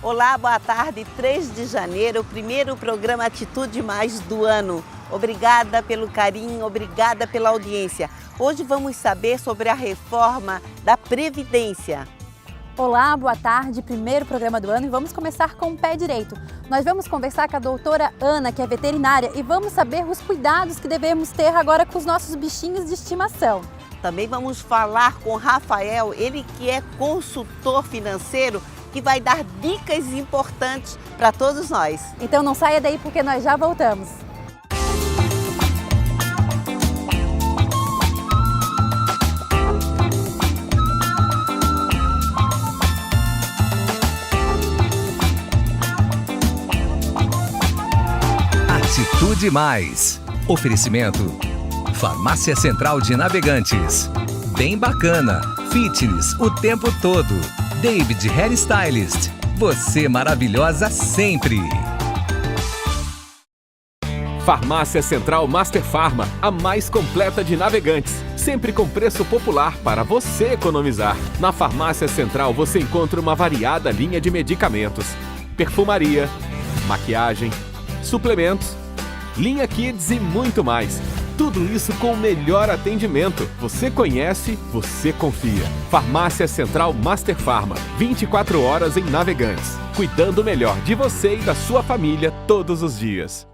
Olá, boa tarde. 3 de janeiro, o primeiro programa Atitude Mais do ano. Obrigada pelo carinho, obrigada pela audiência. Hoje vamos saber sobre a reforma da Previdência. Olá, boa tarde. Primeiro programa do ano e vamos começar com o pé direito. Nós vamos conversar com a doutora Ana, que é veterinária, e vamos saber os cuidados que devemos ter agora com os nossos bichinhos de estimação. Também vamos falar com Rafael, ele que é consultor financeiro, que vai dar dicas importantes para todos nós. Então não saia daí porque nós já voltamos. Atitude Mais. Oferecimento. Farmácia Central de Navegantes. Bem bacana. Fitness o tempo todo. David Hairstylist. Você maravilhosa sempre. Farmácia Central Master Farma, a mais completa de Navegantes. Sempre com preço popular para você economizar. Na Farmácia Central você encontra uma variada linha de medicamentos, perfumaria, maquiagem, suplementos, linha Kids e muito mais. Tudo isso com o melhor atendimento. Você conhece, você confia. Farmácia Central Master Farma, 24 horas em Navegantes. Cuidando melhor de você e da sua família todos os dias.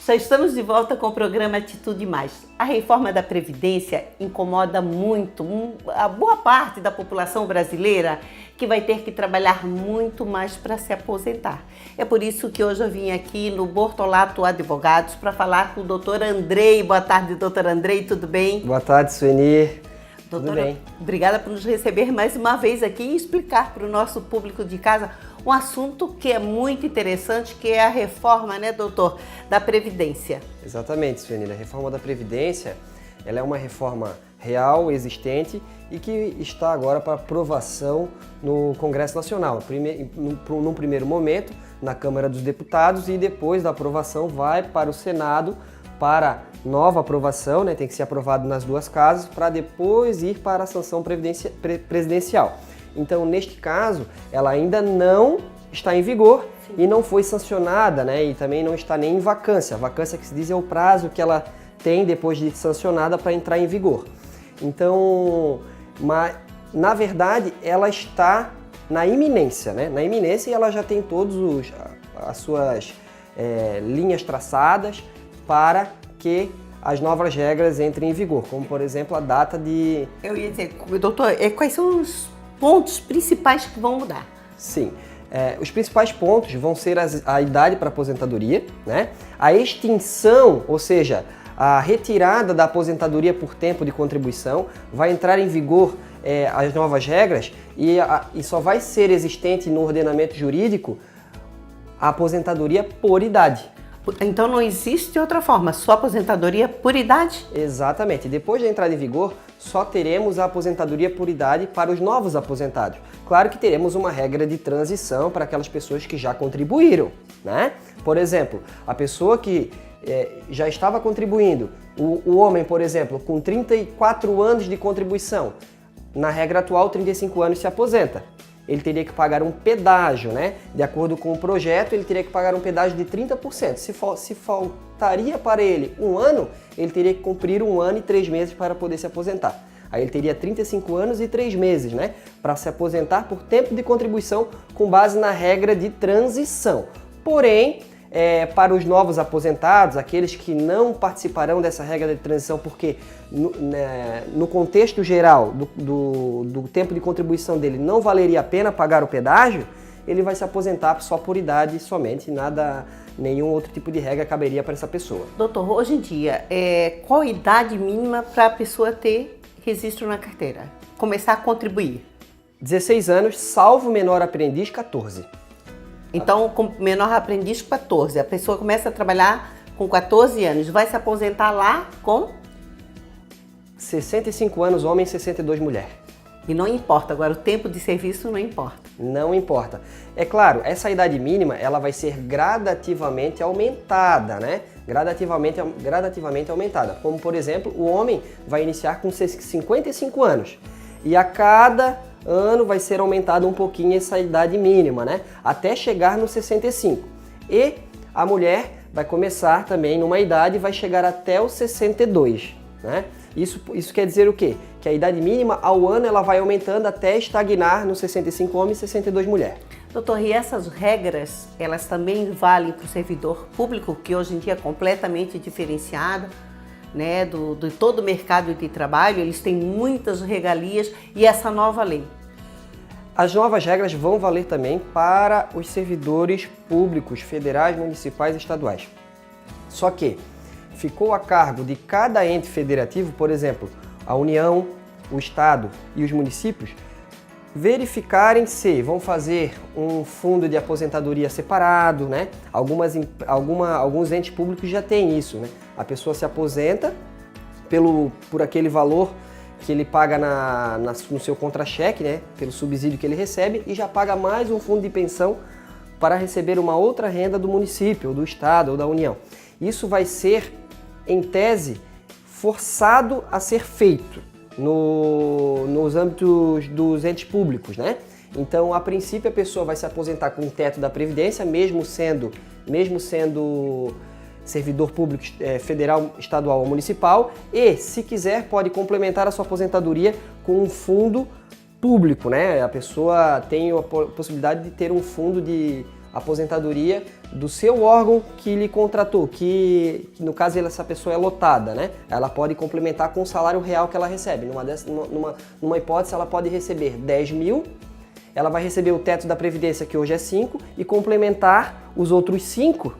Já estamos de volta com o programa Atitude Mais. A reforma da Previdência incomoda muito a boa parte da população brasileira que vai ter que trabalhar muito mais para se aposentar. É por isso que hoje eu vim aqui no Bortolato Advogados para falar com o doutor Andrei. Boa tarde, doutor Andrei, tudo bem? Boa tarde, Sueni. Doutora, tudo bem? Obrigada por nos receber mais uma vez aqui e explicar para o nosso público de casa um assunto que é muito interessante, que é a reforma, né, doutor, da Previdência. Exatamente, Sueni. A reforma da Previdência, ela é uma reforma real, existente e que está agora para aprovação no Congresso Nacional. Num primeiro momento, na Câmara dos Deputados, e depois da aprovação vai para o Senado para nova aprovação, né? Tem que ser aprovado nas duas casas para depois ir para a sanção presidencial. Então, neste caso, ela ainda não está em vigor. Sim. E não foi sancionada, né? E também não está nem em vacância. A vacância que se diz é o prazo que ela tem depois de sancionada para entrar em vigor. Então, na verdade, ela está na iminência, né? Na iminência, e ela já tem todas as suas linhas traçadas para que as novas regras entrem em vigor, como, por exemplo, a data de... Eu ia dizer, doutor, quais são os pontos principais que vão mudar? Sim, os principais pontos vão ser a idade para aposentadoria, né? A extinção, ou seja, a retirada da aposentadoria por tempo de contribuição, vai entrar em vigor as novas regras e só vai ser existente no ordenamento jurídico a aposentadoria por idade. Então não existe outra forma, só aposentadoria por idade? Exatamente. Depois da entrada em vigor, só teremos a aposentadoria por idade para os novos aposentados. Claro que teremos uma regra de transição para aquelas pessoas que já contribuíram, né? Por exemplo, a pessoa que já estava contribuindo, o homem, por exemplo, com 34 anos de contribuição, na regra atual, 35 anos se aposenta. Ele teria que pagar um pedágio, né? De acordo com o projeto, ele teria que pagar um pedágio de 30%. Se faltaria para ele um ano, ele teria que cumprir 1 ano e 3 meses para poder se aposentar. Aí ele teria 35 anos e 3 meses, né? Para se aposentar por tempo de contribuição com base na regra de transição. Porém, para os novos aposentados, aqueles que não participarão dessa regra de transição, porque no contexto geral do tempo de contribuição dele não valeria a pena pagar o pedágio, ele vai se aposentar só por idade somente, nenhum outro tipo de regra caberia para essa pessoa. Doutor, hoje em dia, qual a idade mínima para a pessoa ter registro na carteira? Começar a contribuir? 16 anos, salvo menor aprendiz, 14. Então, com menor aprendiz, 14. A pessoa começa a trabalhar com 14 anos. Vai se aposentar lá com? 65 anos, homem, 62 mulher. E não importa, agora o tempo de serviço não importa. Não importa. É claro, essa idade mínima ela vai ser gradativamente aumentada, né? gradativamente aumentada. Como, por exemplo, o homem vai iniciar com 55 anos e a cada ano vai ser aumentada um pouquinho essa idade mínima, né? Até chegar nos 65. E a mulher vai começar também numa idade e vai chegar até os 62, né? Isso quer dizer o quê? Que a idade mínima ao ano ela vai aumentando até estagnar nos 65 homens e 62 mulheres. Doutor, e essas regras, elas também valem para o servidor público, que hoje em dia é completamente diferenciado, né, de todo o mercado de trabalho, eles têm muitas regalias e essa nova lei? As novas regras vão valer também para os servidores públicos, federais, municipais e estaduais. Só que ficou a cargo de cada ente federativo, por exemplo, a União, o Estado e os municípios, verificarem se vão fazer um fundo de aposentadoria separado, né? Alguns entes públicos já têm isso, né? A pessoa se aposenta por aquele valor que ele paga no seu contra-cheque, né? Pelo subsídio que ele recebe, e já paga mais um fundo de pensão para receber uma outra renda do município, ou do Estado, ou da União. Isso vai ser, em tese, forçado a ser feito nos âmbitos dos entes públicos, né? Então, a princípio, a pessoa vai se aposentar com o teto da Previdência, mesmo sendo servidor público federal, estadual ou municipal, e, se quiser, pode complementar a sua aposentadoria com um fundo público, né? A pessoa tem a possibilidade de ter um fundo de aposentadoria do seu órgão que lhe contratou, que no caso essa pessoa é lotada, né? Ela pode complementar com o salário real que ela recebe. Numa hipótese, ela pode receber 10 mil, ela vai receber o teto da Previdência, que hoje é 5, e complementar os outros 5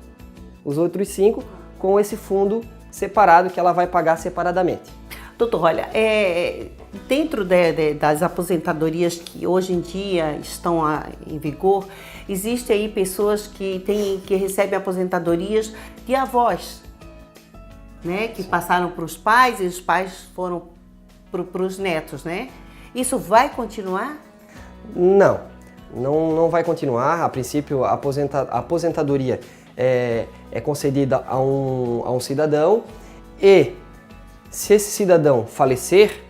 com esse fundo separado que ela vai pagar separadamente. Doutor, olha, dentro das aposentadorias que hoje em dia estão em vigor, existem aí pessoas que recebem aposentadorias de avós, né? Que passaram para os pais e os pais foram para os netos, né? Isso vai continuar? Não vai continuar. A princípio, a aposentadoria é concedida a um cidadão, e se esse cidadão falecer,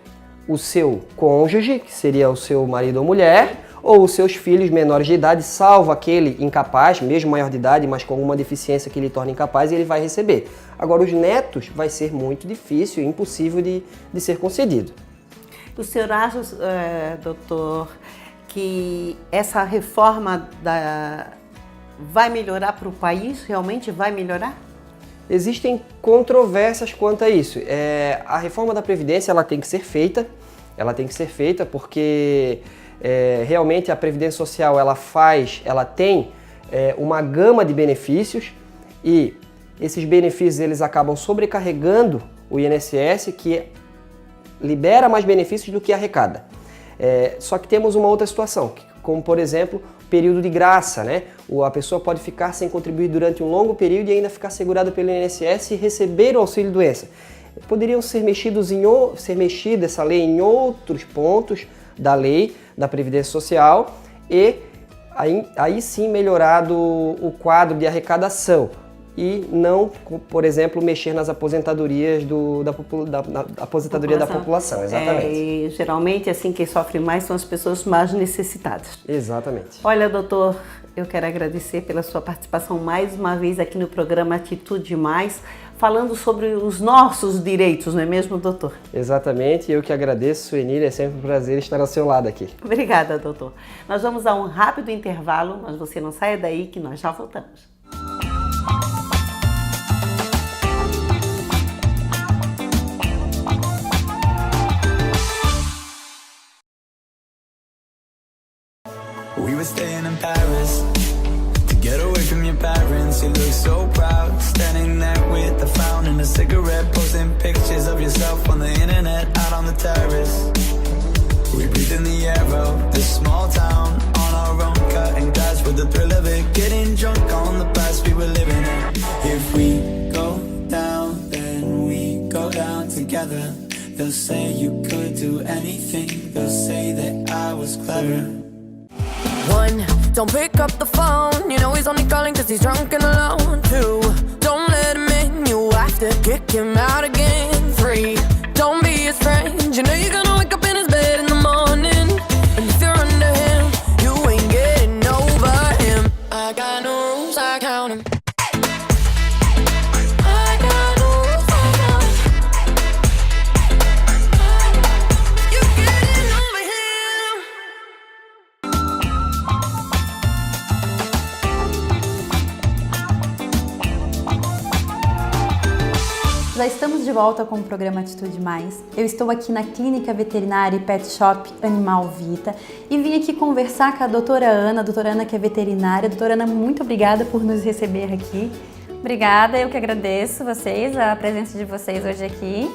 o seu cônjuge, que seria o seu marido ou mulher, ou os seus filhos menores de idade, salvo aquele incapaz, mesmo maior de idade, mas com alguma deficiência que lhe torne incapaz, ele vai receber. Agora, os netos vai ser muito difícil, impossível de ser concedido. O senhor acha, doutor, que essa reforma vai melhorar para o país? Realmente vai melhorar? Existem controvérsias quanto a isso. A reforma da Previdência ela tem que ser feita porque realmente a Previdência Social ela tem uma gama de benefícios, e esses benefícios eles acabam sobrecarregando o INSS, que libera mais benefícios do que arrecada. Só que temos uma outra situação, como por exemplo, período de graça, né? A pessoa pode ficar sem contribuir durante um longo período e ainda ficar segurada pelo INSS e receber o auxílio-doença. Poderiam ser mexida essa lei em outros pontos da lei da Previdência Social, e aí sim melhorado o quadro de arrecadação, e não, por exemplo, mexer nas aposentadorias da aposentadoria da população. Exatamente. E geralmente, assim, quem sofre mais são as pessoas mais necessitadas. Exatamente. Olha, doutor, eu quero agradecer pela sua participação mais uma vez aqui no programa Atitude Mais, falando sobre os nossos direitos, não é mesmo, doutor? Exatamente, eu que agradeço, Suenir, é sempre um prazer estar ao seu lado aqui. Obrigada, doutor. Nós vamos a um rápido intervalo, mas você não saia daí que nós já voltamos. We were staying in Paris to get away from your parents. You look so proud, standing there with the fountain and a cigarette, posting pictures of yourself on the internet, out on the terrace. We breathe in the air of this small town, on our own, cutting glass with the thrill of it, getting drunk on the past we were living in. If we go down, then we go down together. They'll say you could do anything, they'll say that I was clever. 1, don't pick up the phone. You know he's only calling 'cause he's drunk and alone. 2, don't let him in. You have to kick him out again. 3, don't be his friend. You know you're gonna wake up in his bed in the morning. And if you're under him, you ain't getting over him. I got no rules, I count 'em. I got no rules, I count 'em. You getting over him. Já estamos de volta com o programa Atitude Mais. Eu estou aqui na Clínica Veterinária e Pet Shop Animal Vita e vim aqui conversar com a doutora Ana que é veterinária. Doutora Ana, muito obrigada por nos receber aqui. Obrigada, eu que agradeço vocês, a presença de vocês hoje aqui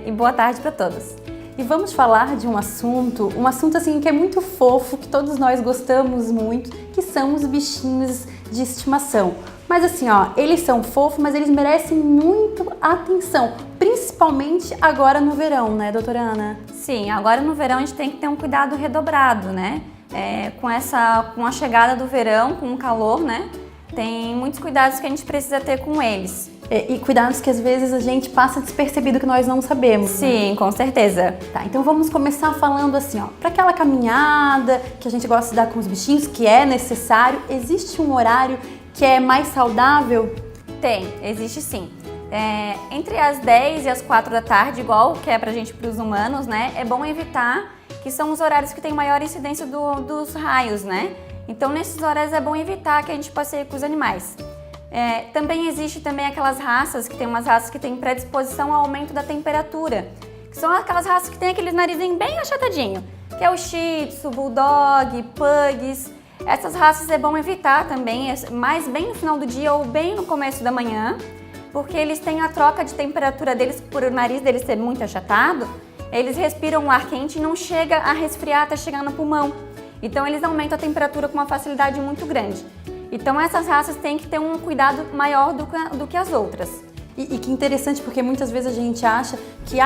e boa tarde para todos. E vamos falar de um assunto assim que é muito fofo, que todos nós gostamos muito, que são os bichinhos de estimação. Mas assim, eles são fofos, mas eles merecem muito atenção, principalmente agora no verão, né, doutora Ana? Sim, agora no verão a gente tem que ter um cuidado redobrado, né? Com a chegada do verão, com o calor, né? Tem muitos cuidados que a gente precisa ter com eles. E cuidados que às vezes a gente passa despercebido que nós não sabemos. Sim, né? Com certeza. Tá, então vamos começar falando assim, para aquela caminhada que a gente gosta de dar com os bichinhos, que é necessário, existe um horário que é mais saudável? Existe sim. Entre as 10 e as 4 da tarde, igual que é pra gente, pros humanos, né? É bom evitar, que são os horários que tem maior incidência dos raios, né? Então, nesses horários é bom evitar que a gente passeie com os animais. Também existe aquelas raças, que tem umas raças que têm predisposição ao aumento da temperatura, que são aquelas raças que tem aquele narizinho bem achatadinho, que é o Shih Tzu, Bulldog, Pugs. Essas raças é bom evitar também, mas bem no final do dia ou bem no começo da manhã, porque eles têm a troca de temperatura deles, por o nariz deles ser muito achatado, eles respiram o ar quente e não chega a resfriar até chegar no pulmão. Então eles aumentam a temperatura com uma facilidade muito grande. Então essas raças têm que ter um cuidado maior do que as outras. E que interessante, porque muitas vezes a gente acha que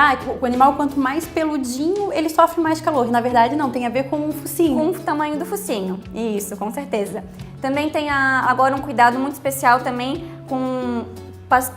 o animal quanto mais peludinho, ele sofre mais calor. Na verdade não, tem a ver com o focinho. Com o tamanho do focinho, isso, com certeza. Também tem agora um cuidado muito especial também com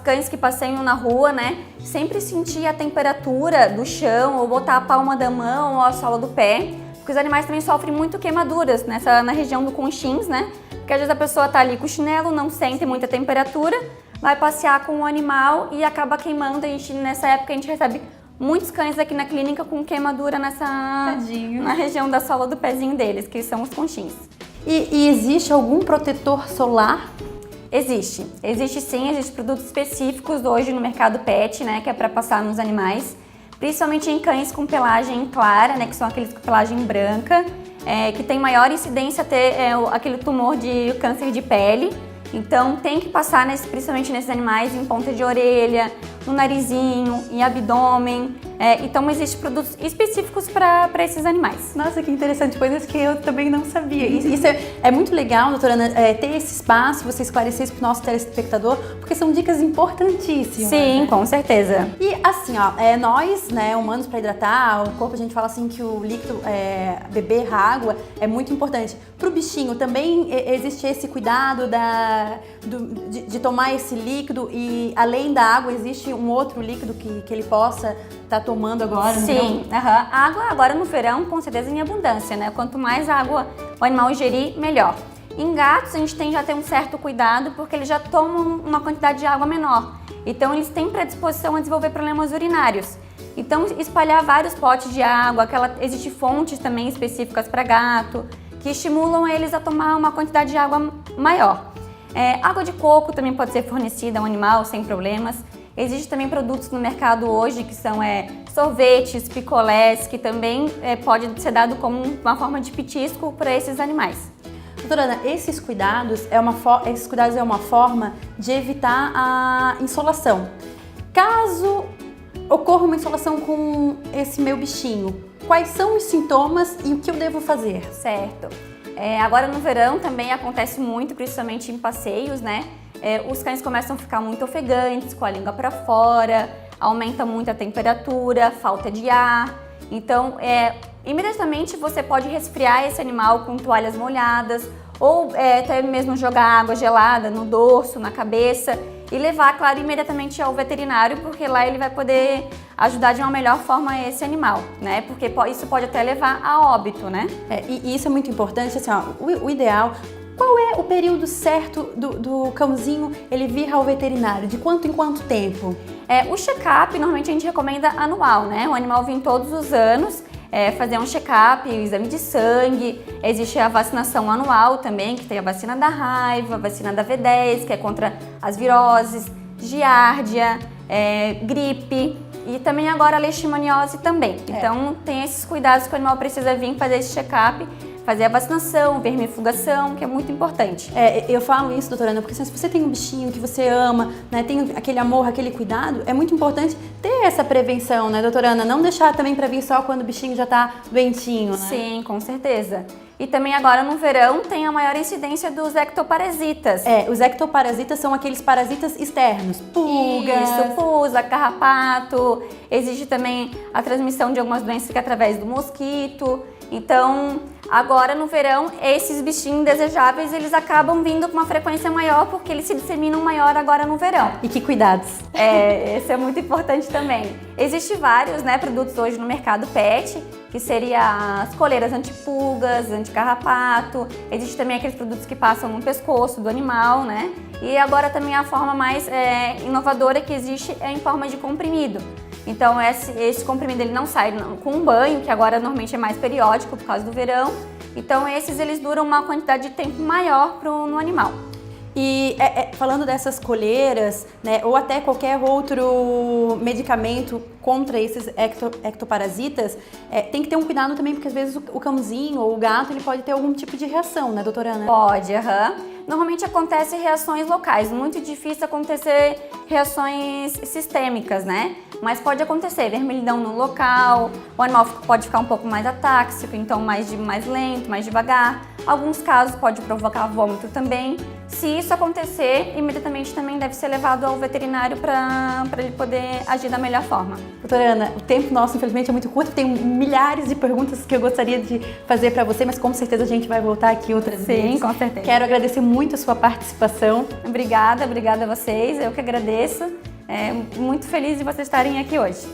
cães que passeiam na rua, né? Sempre sentir a temperatura do chão, ou botar a palma da mão ou a sola do pé, porque os animais também sofrem muito queimaduras na região do conchins, né? Porque às vezes a pessoa tá ali com o chinelo, não sente muita temperatura, vai passear com o animal e acaba queimando. Nessa época a gente recebe muitos cães aqui na clínica com queimadura na região da sola do pezinho deles, que são os conchins. E existe algum protetor solar? Existe sim, existem produtos específicos hoje no mercado pet, né, que é para passar nos animais, principalmente em cães com pelagem clara, né, que são aqueles com pelagem branca, que tem maior incidência a ter aquele tumor de câncer de pele. Então tem que passar, principalmente nesses animais, em ponta de orelha, no narizinho, em abdômen. Então existem produtos específicos para esses animais. Nossa, que interessante, coisas que eu também não sabia. Isso é muito legal, doutora Ana, ter esse espaço, você esclarecer isso para o nosso telespectador, porque são dicas importantíssimas. Sim, né? Com certeza. E assim, nós, né, humanos, para hidratar o corpo, a gente fala assim que o líquido, beber água é muito importante. Para o bichinho também existe esse cuidado de tomar esse líquido, e além da água existe um outro líquido que ele possa estar tomando agora? Sim, a água agora no verão com certeza em abundância, né? Quanto mais água o animal ingerir, melhor. Em gatos a gente já tem um certo cuidado porque eles já tomam uma quantidade de água menor. Então eles têm predisposição a desenvolver problemas urinários. Então espalhar vários potes de água, existem fontes também específicas para gato, que estimulam eles a tomar uma quantidade de água maior. Água de coco também pode ser fornecida ao animal sem problemas. Existem também produtos no mercado hoje que são sorvetes, picolés, que também pode ser dado como uma forma de petisco para esses animais. Doutora Ana, esses cuidados é uma forma de evitar a insolação. Caso ocorra uma insolação com esse meu bichinho, quais são os sintomas e o que eu devo fazer? Certo. Agora no verão também acontece muito, principalmente em passeios, né? Os cães começam a ficar muito ofegantes, com a língua para fora, aumenta muito a temperatura, falta de ar. Então, imediatamente você pode resfriar esse animal com toalhas molhadas ou até mesmo jogar água gelada no dorso, na cabeça. e levar, claro, imediatamente ao veterinário, porque lá ele vai poder ajudar de uma melhor forma esse animal, né? Porque isso pode até levar a óbito, né? E isso é muito importante, assim, ó, o ideal. Qual é o período certo do cãozinho ele vir ao veterinário? De quanto em quanto tempo? O check-up, normalmente a gente recomenda anual, né? O animal vem todos os anos, fazer um check-up, exame de sangue. Existe a vacinação anual também, que tem a vacina da raiva, a vacina da V10, que é contra as viroses, giardia, gripe e também agora a leishmaniose também. Então tem esses cuidados que o animal precisa vir fazer esse check-up, fazer a vacinação, vermifugação, que é muito importante. Eu falo isso, doutora Ana, porque se você tem um bichinho que você ama, né, tem aquele amor, aquele cuidado, é muito importante ter essa prevenção, né, doutora Ana? Não deixar também para vir só quando o bichinho já tá doentinho, né? Sim, com certeza. E também agora no verão tem a maior incidência dos ectoparasitas. Os ectoparasitas são aqueles parasitas externos, pulgas. Isso, pulga, carrapato. Existe também a transmissão de algumas doenças que é através do mosquito. Então, agora no verão, esses bichinhos indesejáveis, eles acabam vindo com uma frequência maior porque eles se disseminam maior agora no verão. E que cuidados? Esse é muito importante também. Existem vários, né, produtos hoje no mercado pet, que seria as coleiras antipulgas, anticarrapato. Existe também aqueles produtos que passam no pescoço do animal, né? E agora também a forma mais inovadora que existe é em forma de comprimido. Então esse comprimido ele não sai com um banho, que agora normalmente é mais periódico por causa do verão. Então esses eles duram uma quantidade de tempo maior no animal. E falando dessas coleiras, né, ou até qualquer outro medicamento contra esses ectoparasitas, tem que ter um cuidado também, porque às vezes o cãozinho ou o gato ele pode ter algum tipo de reação, né, doutora Ana? Pode, Normalmente acontece reações locais, muito difícil acontecer reações sistêmicas, né? Mas pode acontecer vermelhidão no local, o animal pode ficar um pouco mais atáxico, então mais lento, mais devagar. Alguns casos pode provocar vômito também. Se isso acontecer, imediatamente também deve ser levado ao veterinário para ele poder agir da melhor forma. Doutora Ana, o tempo nosso infelizmente é muito curto, tem milhares de perguntas que eu gostaria de fazer para você, mas com certeza a gente vai voltar aqui outras vezes. Sim, com certeza. Quero agradecer muito a sua participação. Obrigada a vocês, eu que agradeço. Muito feliz de vocês estarem aqui hoje.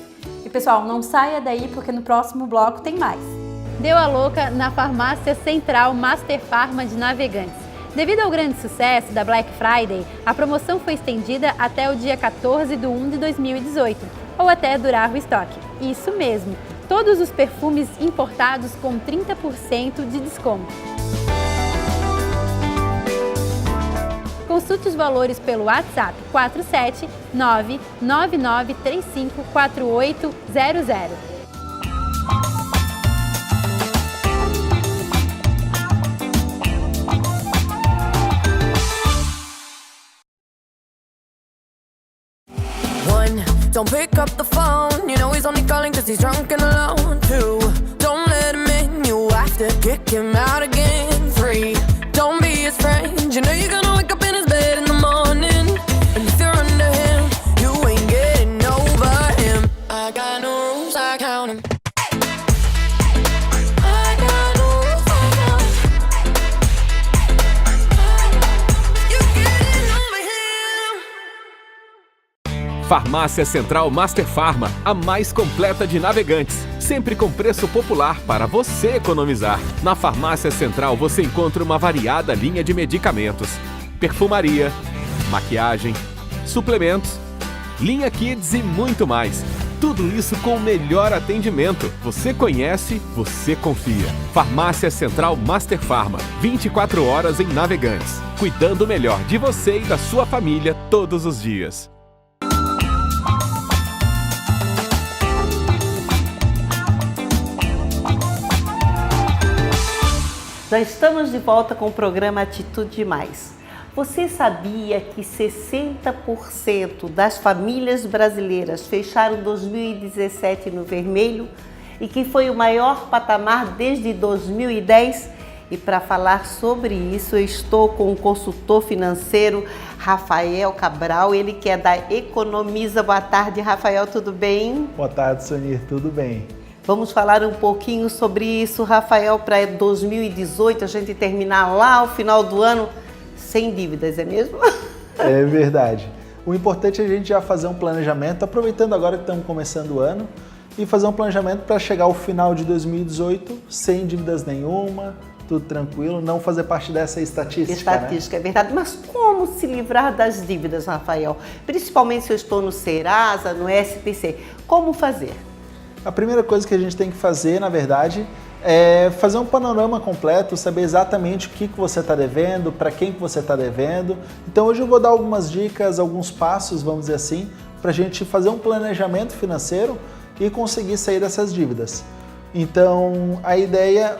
E pessoal, não saia daí porque no próximo bloco tem mais. Deu a louca na Farmácia Central Master Farma de Navegantes. Devido ao grande sucesso da Black Friday, a promoção foi estendida até o dia 14/1 de 2018, ou até durar o estoque. Isso mesmo, todos os perfumes importados com 30% de desconto. Consulte os valores pelo WhatsApp 47999354800. Don't pick up the phone, you know he's only calling cause he's drunk and alone. 2, don't let him in, you have to kick him out again. 3, don't be his friend, you know you're gonna wake up in his bed in the morning. And if you're under him, you ain't getting over him. I got no rules, I count him. I got no rules, I count him. You're getting over him. Farmácia Central Master Farma, a mais completa de Navegantes. Sempre com preço popular para você economizar. Na Farmácia Central você encontra uma variada linha de medicamentos, perfumaria, maquiagem, suplementos, linha Kids e muito mais. Tudo isso com o melhor atendimento. Você conhece, você confia. Farmácia Central Master Farma, 24 horas em Navegantes. Cuidando melhor de você e da sua família todos os dias. Já estamos de volta com o programa Atitude Mais. Você sabia que 60% das famílias brasileiras fecharam 2017 no vermelho e que foi o maior patamar desde 2010? E para falar sobre isso, eu estou com o consultor financeiro Rafael Cabral, ele que é da Economiza. Boa tarde, Rafael, tudo bem? Boa tarde, Sonir, tudo bem? Vamos falar um pouquinho sobre isso, Rafael, para 2018, a gente terminar lá ao final do ano sem dívidas, é mesmo? É verdade. O importante é a gente já fazer um planejamento, aproveitando agora que estamos começando o ano, e fazer um planejamento para chegar ao final de 2018 sem dívidas nenhuma, tudo tranquilo, não fazer parte dessa estatística, né? É verdade. Mas como se livrar das dívidas, Rafael? Principalmente se eu estou no Serasa, no SPC. Como fazer? A primeira coisa que a gente tem que fazer, na verdade, é fazer um panorama completo, saber exatamente o que você está devendo, para quem que você está devendo. Então hoje eu vou dar algumas dicas, alguns passos, vamos dizer assim, para a gente fazer um planejamento financeiro e conseguir sair dessas dívidas. Então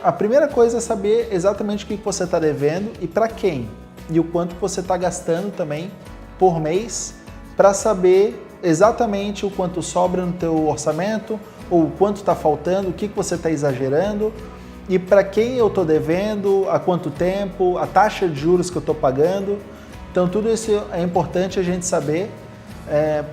a primeira coisa é saber exatamente o que você está devendo e para quem, e o quanto você está gastando também por mês, para saber exatamente o quanto sobra no teu orçamento, ou o quanto está faltando, o que você está exagerando, e para quem eu estou devendo, há quanto tempo, a taxa de juros que eu estou pagando. Então tudo isso é importante a gente saber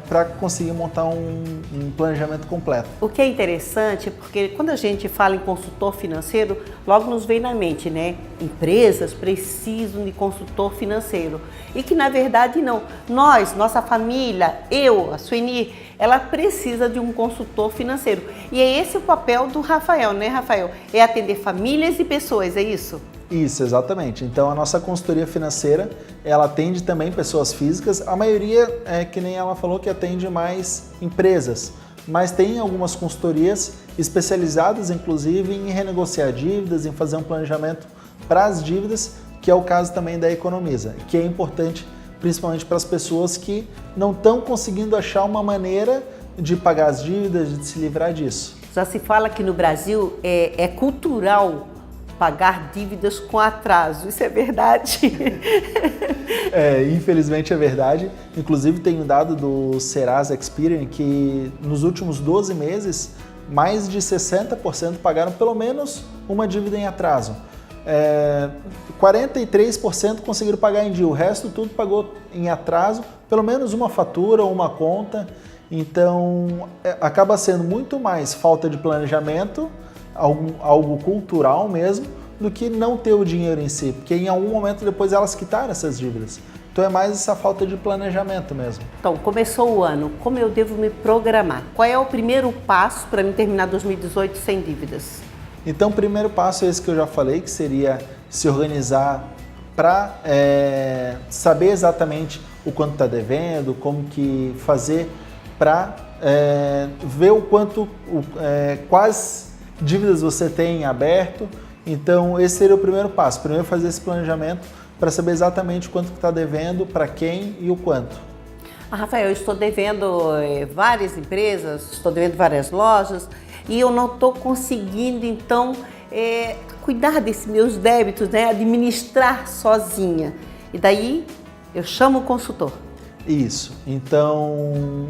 para conseguir montar um planejamento completo. O que é interessante, porque quando a gente fala em consultor financeiro, logo nos vem na mente, né? Empresas precisam de consultor financeiro. E que na verdade não. Nós, nossa família, eu, a Sueni, ela precisa de um consultor financeiro. E é esse o papel do Rafael, né, Rafael? É atender famílias e pessoas, é isso? Isso, exatamente. Então a nossa consultoria financeira, ela atende também pessoas físicas. A maioria, que nem ela falou, que atende mais empresas. Mas tem algumas consultorias especializadas, inclusive, em renegociar dívidas, em fazer um planejamento para as dívidas, que é o caso também da Economiza, que é importante principalmente para as pessoas que não estão conseguindo achar uma maneira de pagar as dívidas, de se livrar disso. Já se fala que no Brasil é cultural pagar dívidas com atraso. Isso é verdade? Infelizmente é verdade. Inclusive tem um dado do Serasa Experian que nos últimos 12 meses, mais de 60% pagaram pelo menos uma dívida em atraso. 43% conseguiram pagar em dia, o resto tudo pagou em atraso, pelo menos uma fatura ou uma conta. Então acaba sendo muito mais falta de planejamento, algo cultural mesmo, do que não ter o dinheiro em si, porque em algum momento depois elas quitaram essas dívidas. Então é mais essa falta de planejamento mesmo. Então, começou o ano, como eu devo me programar? Qual é o primeiro passo para mim terminar 2018 sem dívidas? Então o primeiro passo é esse que eu já falei, que seria se organizar para saber exatamente o quanto está devendo, como que fazer para ver o quanto, quais dívidas você tem aberto. Então esse seria o primeiro passo, primeiro fazer esse planejamento para saber exatamente quanto está devendo, para quem e o quanto. Rafael, eu estou devendo várias empresas, estou devendo várias lojas e eu não estou conseguindo então cuidar desses meus débitos, né? Administrar sozinha. E daí eu chamo o consultor. Isso, então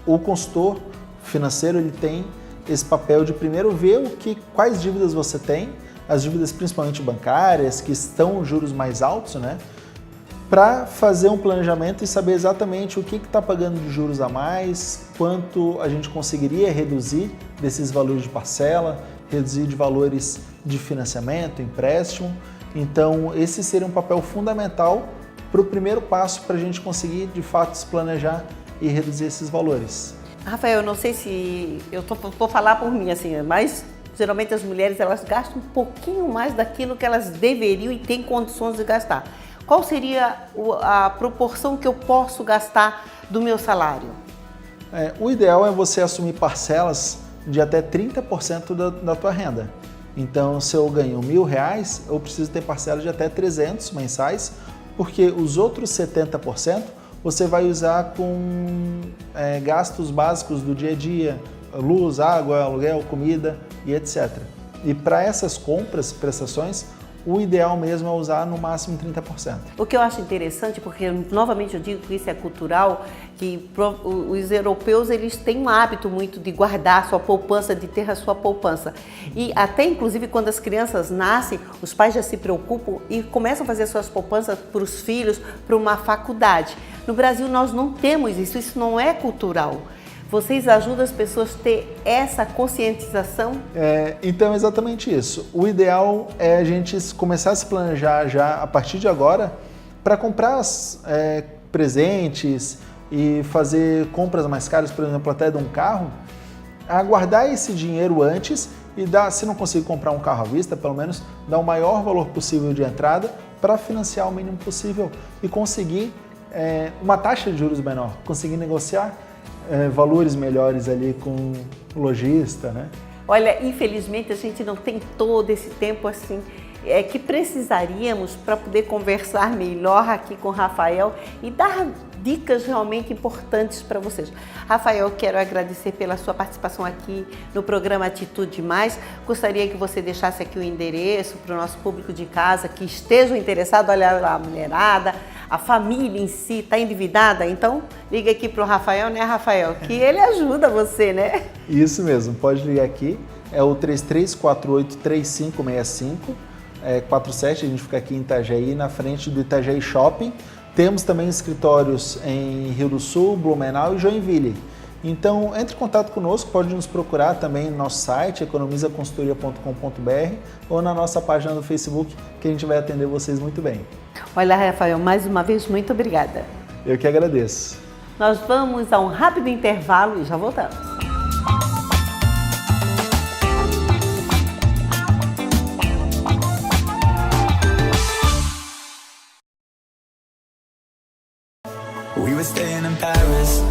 o consultor financeiro ele tem esse papel de primeiro ver quais dívidas você tem, as dívidas principalmente bancárias, que estão juros mais altos, né? Para fazer um planejamento e saber exatamente o que está pagando de juros a mais, quanto a gente conseguiria reduzir desses valores de parcela, reduzir de valores de financiamento, empréstimo. Então esse seria um papel fundamental para o primeiro passo para a gente conseguir de fato se planejar e reduzir esses valores. Rafael, eu não sei se eu vou falar por mim assim, mas geralmente as mulheres elas gastam um pouquinho mais daquilo que elas deveriam e têm condições de gastar. Qual seria a proporção que eu posso gastar do meu salário? O ideal é você assumir parcelas de até 30% da tua renda. Então, se eu ganho R$1.000, eu preciso ter parcelas de até 300 mensais, porque os outros 70% você vai usar com gastos básicos do dia a dia, luz, água, aluguel, comida e etc. E para essas compras, prestações, o ideal mesmo é usar no máximo 30%. O que eu acho interessante, porque novamente eu digo que isso é cultural, que os europeus eles têm um hábito muito de guardar a sua poupança, de ter a sua poupança. E até inclusive quando as crianças nascem, os pais já se preocupam e começam a fazer suas poupanças para os filhos, para uma faculdade. No Brasil nós não temos isso, isso não é cultural. Vocês ajudam as pessoas a ter essa conscientização? Então é exatamente isso. O ideal é a gente começar a se planejar já a partir de agora para comprar presentes e fazer compras mais caras, por exemplo, até de um carro, a guardar esse dinheiro antes e dar, se não conseguir comprar um carro à vista, pelo menos dar o maior valor possível de entrada para financiar o mínimo possível e conseguir uma taxa de juros menor, conseguir negociar valores melhores ali com o lojista, né? Olha, infelizmente a gente não tem todo esse tempo assim que precisaríamos para poder conversar melhor aqui com o Rafael e dar dicas realmente importantes para vocês. Rafael, quero agradecer pela sua participação aqui no programa Atitude Mais. Gostaria que você deixasse aqui o endereço para o nosso público de casa que estejam interessados. Olha lá, a mulherada, a família em si está endividada, então liga aqui para o Rafael, né, Rafael? Que ele ajuda você, né? Isso mesmo, pode ligar aqui, é o 3348-3565, 47, a gente fica aqui em Itajaí, na frente do Itajaí Shopping. Temos também escritórios em Rio do Sul, Blumenau e Joinville. Então, entre em contato conosco, pode nos procurar também no nosso site, economizaconsultoria.com.br ou na nossa página do Facebook, que a gente vai atender vocês muito bem. Olha, Rafael, mais uma vez, muito obrigada. Eu que agradeço. Nós vamos a um rápido intervalo e já voltamos. We were staying in Paris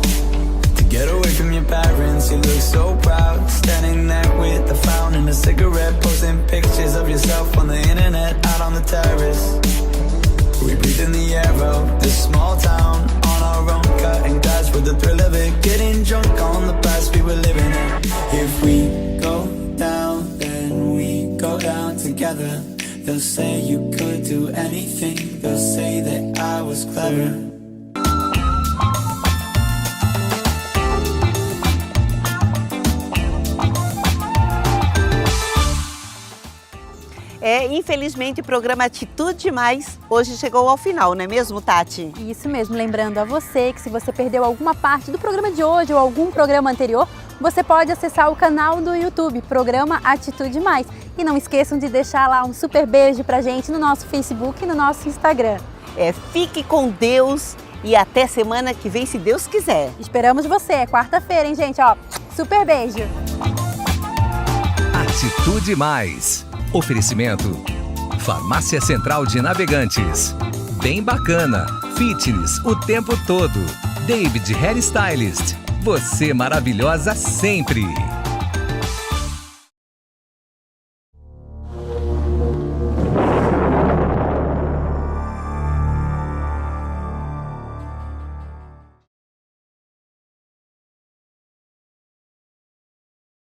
to get away from your parents. You look so proud, standing there with the fountain and a cigarette, posting pictures of yourself on the internet, out on the terrace. We breathe in the air of this small town, on our own, cutting glass with the thrill of it, getting drunk on the past we were living in. If we go down, then we go down together. They'll say you could do anything, they'll say that I was clever. Infelizmente o programa Atitude Mais hoje chegou ao final, não é mesmo, Tati? Isso mesmo, lembrando a você que se você perdeu alguma parte do programa de hoje ou algum programa anterior, você pode acessar o canal do YouTube, Programa Atitude Mais. E não esqueçam de deixar lá um super beijo pra gente no nosso Facebook e no nosso Instagram. Fique com Deus e até semana que vem, se Deus quiser. Esperamos você, é quarta-feira, hein, gente? Ó, super beijo! Atitude Mais. Oferecimento: Farmácia Central de Navegantes. Bem Bacana. Fitness o tempo todo. David Hairstylist. Você maravilhosa sempre.